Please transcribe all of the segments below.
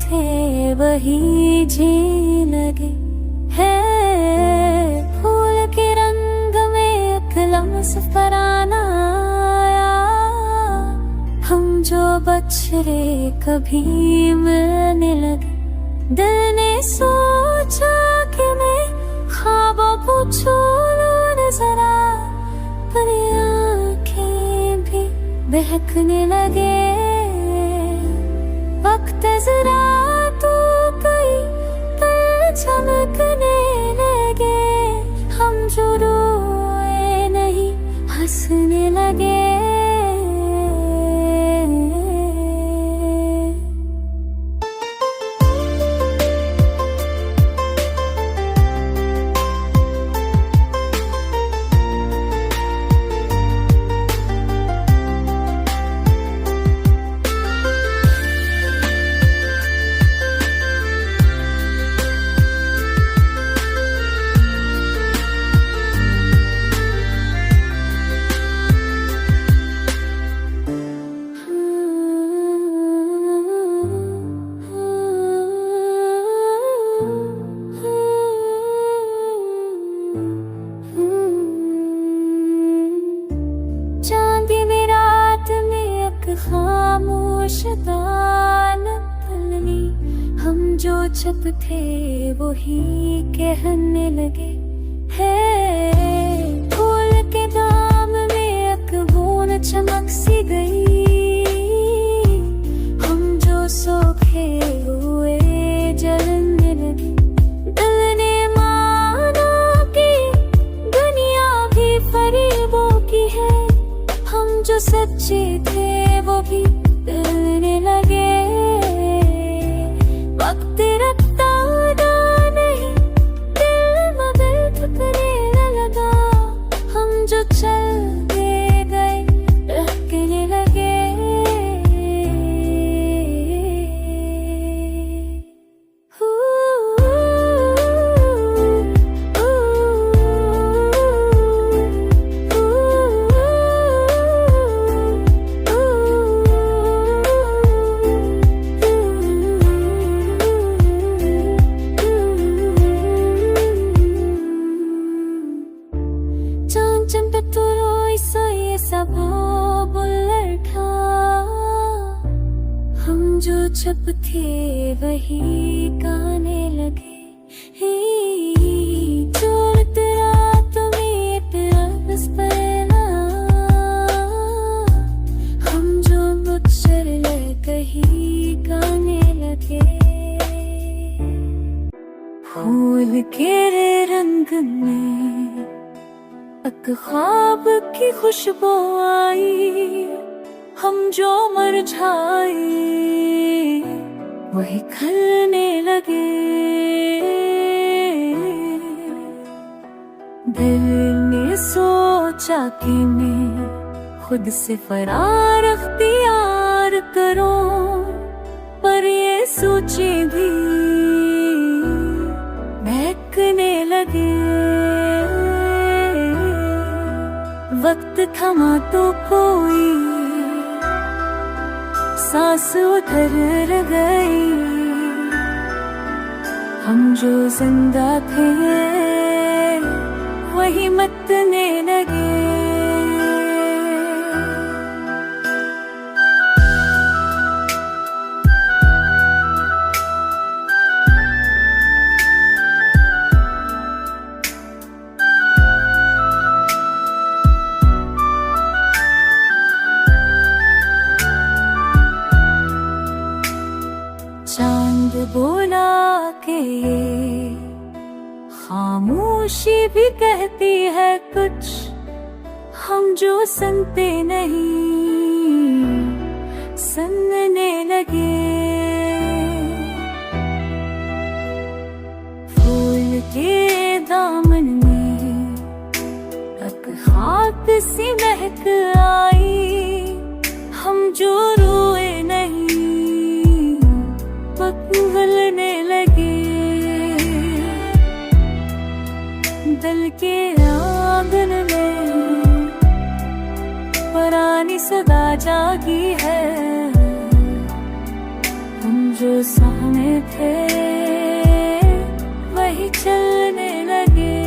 थे वही जी लगे है। फूल के रंग में एक लम्स फराना आया, हम जो बछड़े कभी मिलने लगे। दिल ने सोचा कि मैं ख्वाबों को छू लूं जरा, पर आँखें भी बहकने लगे। वक्त जरा तो कई पल चमकने लगे, हम जो रोए नहीं हंसने लगे। खामोश दान पलनी, हम जो चुप थे वही कहने लगे है। फूल के दाम में एक बूंद चमक सी गई, हम जो सूखे हुए जलने लगे। दिल ने माना कि दुनिया भी फरेबों की है, हम जो सच्चे थे वो भी डरने लगे। वक्त रखता नहीं, दिल में दिल ठुकने लगा, हम जो चलते गए रहने लगे। हम जो चुप थे वही गाने लगे। चोट रात में तेरा बस पहला, हम जो मुझसे कहीं गाने लगे। फूल के रंग में एक ख्वाब की खुशबू आई, हम जो मुरझाए वही खिलने लगे। दिल ने सोचा कि मैं खुद से फरार अख्तियार करूं, पर ये सोचे भी बहकने लगे। वक्त थमा तो कोई सांस उतर गई, हम जो जिंदा थे वही मरने लगे। चांद बोला के ये खामोशी भी कहती है कुछ, हम जो सुनते नहीं सुनने लगे। फूल के दामन में एक हाथ सी महक आई, हम जो रोए नहीं पिघलने लगे। दिल के आंगन में पुरानी सदा जागी है, हम जो सामने थे वही चलने लगे।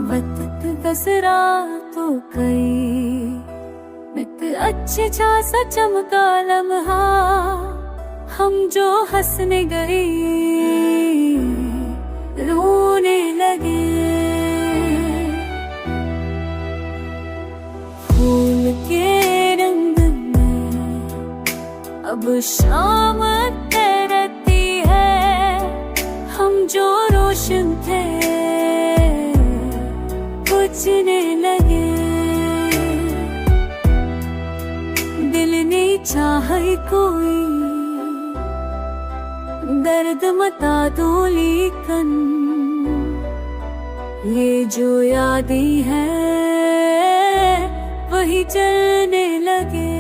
वक्त दसरा तो कई मित अच्छे छा सा चमका लम्हा, हम जो हंसने गए रोने लगे। फूल के रंग में अब शाम तैरती है, हम जो रोशन थे बुझने लगे। दिल ने चाहे कोई दर्द मता दो, लेकिन ये जो यादें हैं वही चलने लगे।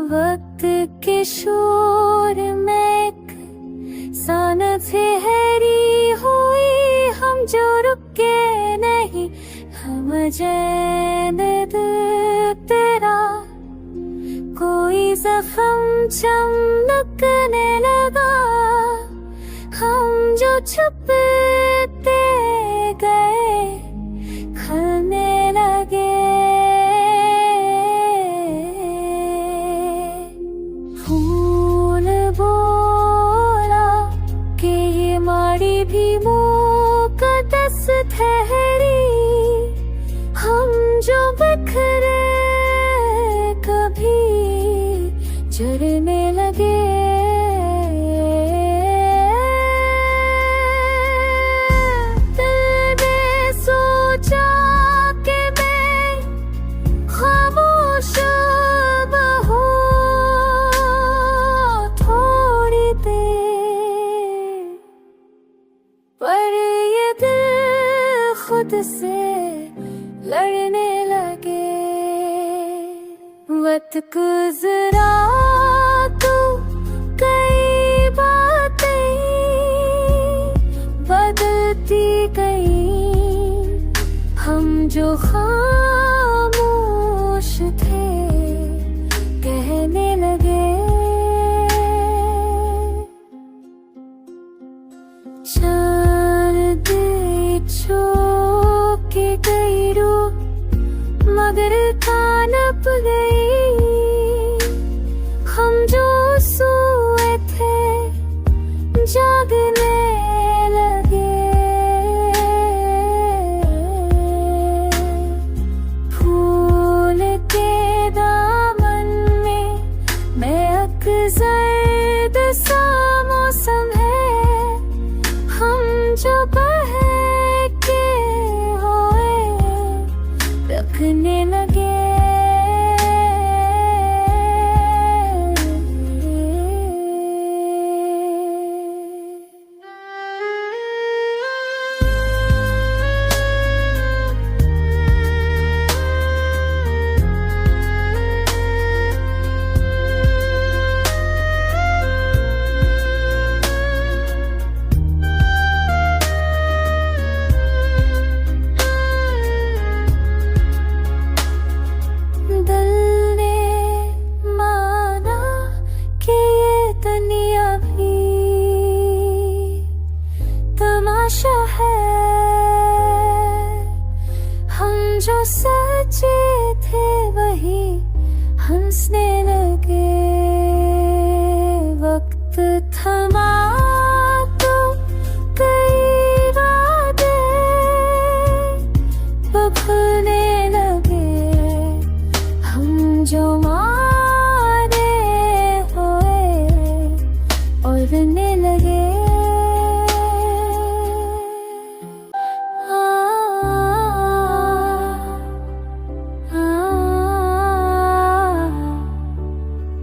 वक्त के शोर में सान ठहरी हुई, हम जो रुके नहीं, हम जैन तेरा कोई जख्म चमकने लगा, हम जो छुपते गए खलने लगे। भी मुकद्दस ठहरी, हम जो बिखरे कभी जरने लगे। दिल ने सोचा कि मैं खामोश हूँ थोड़ी देर, पर ये दिल खुद से लड़ने लगे। वक्त गुजरा तो कई बातें बदलती गई, हम जो खामोश थे कहने लगे। के गई रू मगर कानप गई, हम जो सोए थे जागने लगे। फूल के दामन में महक जर्द सा मौसम है, हम जो बहके होए रखने लगे। है हम जो सच्चे थे वही हंसने लगे। वक्त थमा तो कई वादे बखने लगे, हम जो मुस्कुराने लगे।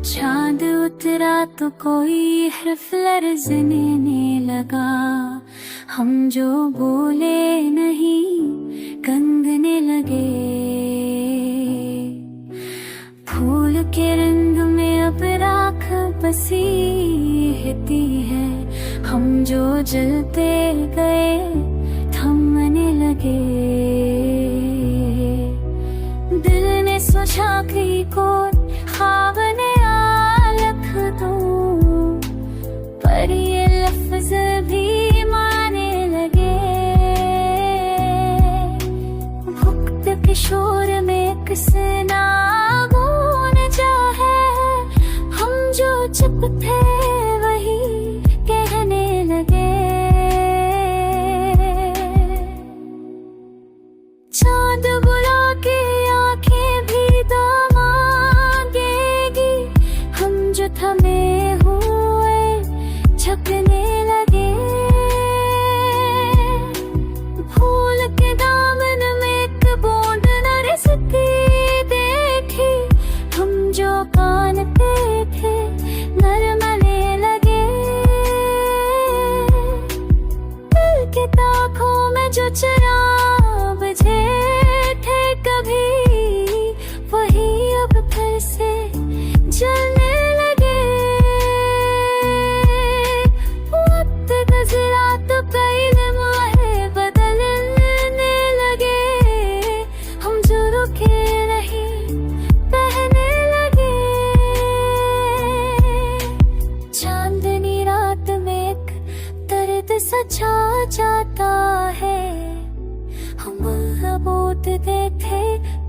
चांद उतरा तो कोई हर्फ लर्ज़ने लगा, हम जो बोले नहीं गंगने लगे। फूल के रंग में अब राख बसी रहती है, हम जो जलते गए थमने लगे। दिल ने सोचा कि कोई ख्वाब ने आलख दूं, पर ये लफ्ज भी माने लगे। वक्त के शोर में किसना जो चुप थे वही कहने लगे। चांद बुला के आंखें भी तो मांगेगी, हम जो थमे हुए झपकने लगे। फूल के दामन में एक बूंद नरसती देखी, हम जो कानते थे नरमने लगे। दिल के ताकों में जो चिराग बुझे थे कभी, वही अब फिर से जलने लगे। वक्त गुजरा तो कई लम्हे बदलने लगे, हम जो रुके नहीं बहने लगे। चांदनी रात में एक दर्द सचा जाता है, हम बोलते थे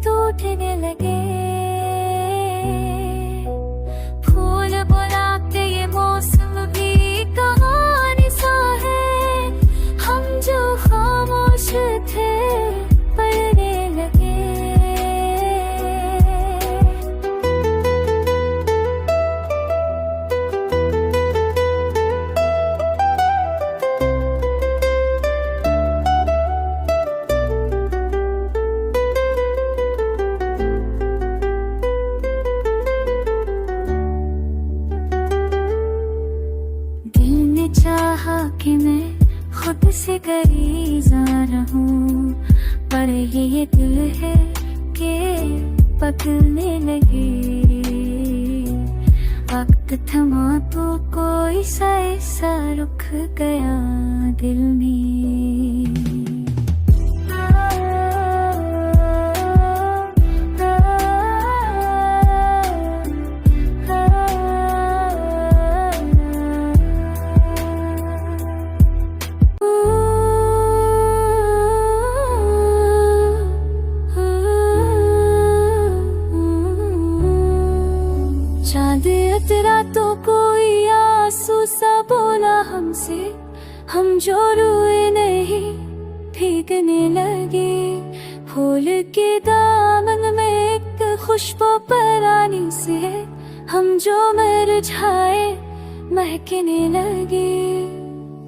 टूटने लगे। फूल बुलाते ये मौसम भी कहानी सा है, हम जो खामोश थे पढ़ने लगे। चाहा कि मैं खुद से करीजा रहूं, पर ये दिल है कि पकड़ने लगे। वक्त थमा तो कोई सा ऐसा रुक गया दिल में। चांद उतरा तो कोई आंसू सा बोला हमसे, हम जो रोए नहीं भीगने लगे। फूल के दामन में एक खुशबू परानी से, हम जो मुरझाए महकने लगे।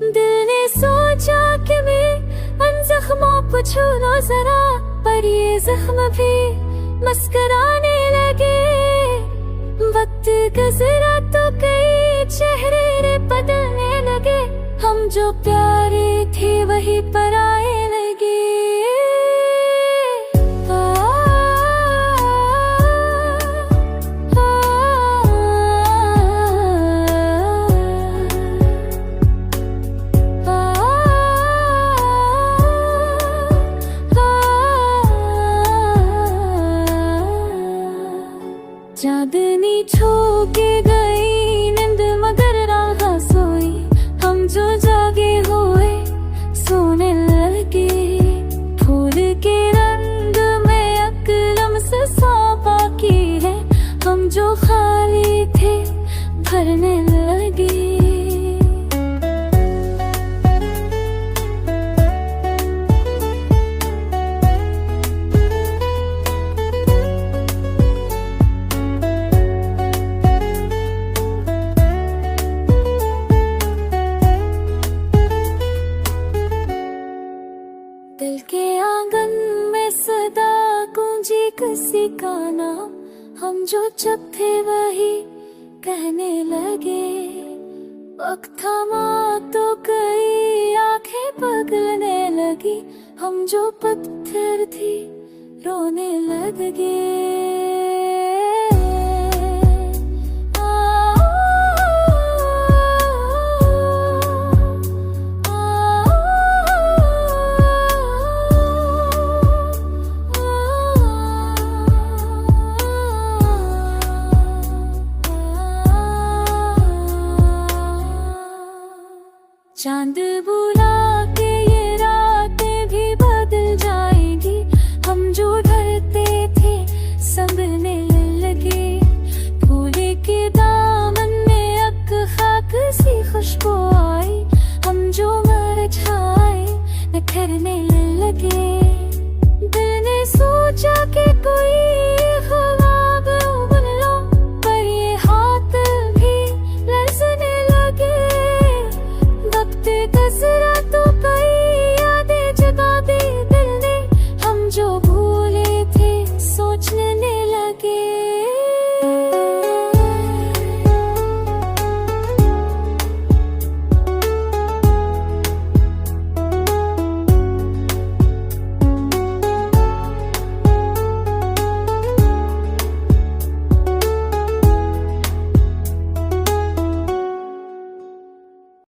दिल ने सोचा कि मैं उन जख्मों को छू लो जरा, पर ये जख्म भी मुस्कुराने लगे। वक्त गुजरा तो कई चेहरे बदलने लगे, हम जो प्यारे थे वही पराए लगे। चांदनी छू के गई नींद मगर राह सोई, हम जो जागे हुए सोने किसी का नाम, हम जो जब थे वही कहने लगे। वक्त थमा तो कई आंखें पगलने लगी, हम जो पत्थर थी रोने लग गए। चांद बुला